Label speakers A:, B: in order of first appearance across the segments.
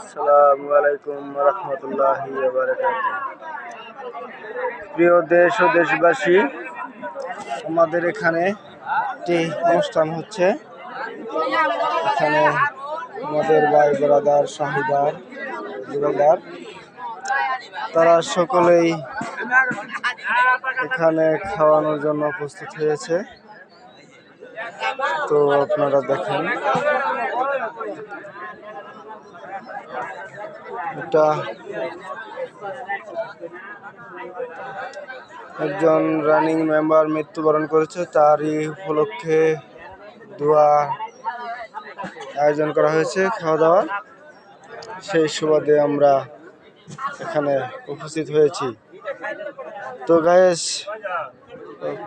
A: আসসালামু আলাইকুম রহমতুল্লাহি ওয়া বারাকাতুহু। প্রিয় দেশ ও দেশবাসী, আমাদের এখানে একটি অনুষ্ঠান হচ্ছে। এখানে আমাদের ভাই ব্রাদার শাহিদার যুগলদার তারা সকলেই এখানে খাওয়ানোর জন্য প্রস্তুত হয়েছে। তো আপনারা দেখেন, এটা একজন রানিং মেম্বার মৃত্যুবরণ করেছে, তারই উপলক্ষে দোয়া আয়োজন করা হয়েছে, খাওয়া দাওয়া। সেই সুবাদে আমরা এখানে উপস্থিত হয়েছি। তো গাইস,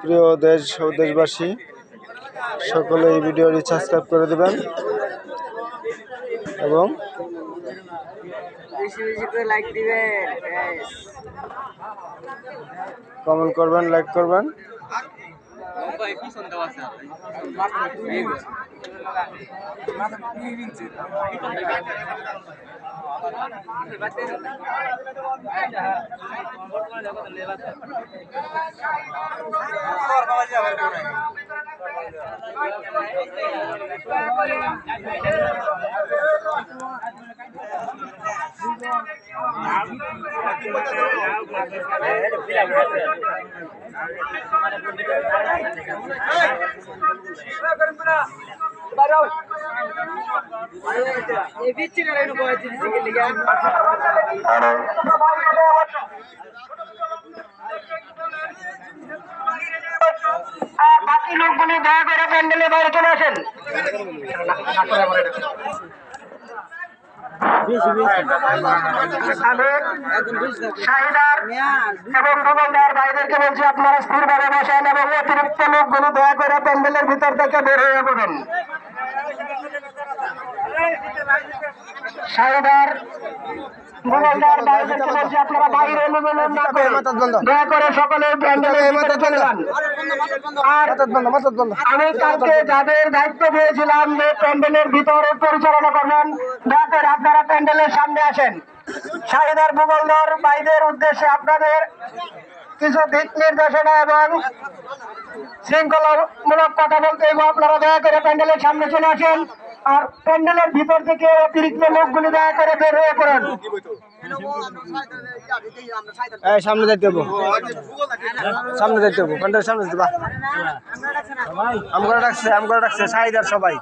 A: প্রিয় দেশ ও দেশবাসী, সকলে এই ভিডিওটি সাবস্ক্রাইব করে দেবেন এবং
B: লাইক দিবেন,
A: কমেন্ট করবেন, লাইক করবেন।
C: বাকি লোকগুলি দয়া করে প্যান্ডেলের বাইরে চলে আসেন। শাহিদার এবং যুগলদার ভাইদেরকে বলছি, আপনারা স্থিরভাবে বসেন এবং অতিরিক্ত লোকগুলো দয়া করে প্যান্ডেলের ভিতর থেকে বের হয়ে পড়ুন। শাহিদার যুগলদার ভাইদেরকে বলছি, আপনারা বাইরে অনুমোদন না করে দয়া করে সকলে প্যান্ডেলের ভিতরে চলে যান। আর আমি কালকে যাদের দায়িত্ব দিয়েছিলাম যে প্যান্ডেলের ভিতরে পরিচালনা করবেন, দয়া করে আপনারা প্যান্ডেলের সামনে আসেন। শাহিদার যুগলদার ভাইদের উদ্দেশ্যে আপনাদের কিছু দিক নির্দেশনা এবং শৃঙ্খলামূলক কথা বলতে এবং আপনারা দয়া করে প্যান্ডেলের সামনে চলে আসেন। আর প্যান্ডেলের ভিতর থেকে অতিরিক্ত লোকগুলি দয়া করে বের হয়ে পড়েন।
A: সামনে যাইতে হবো, সামনে যাইতে হবো, প্যান্ডেলের সামনে যেতে। আমগরা ডাকছে শাহিদার সবাই।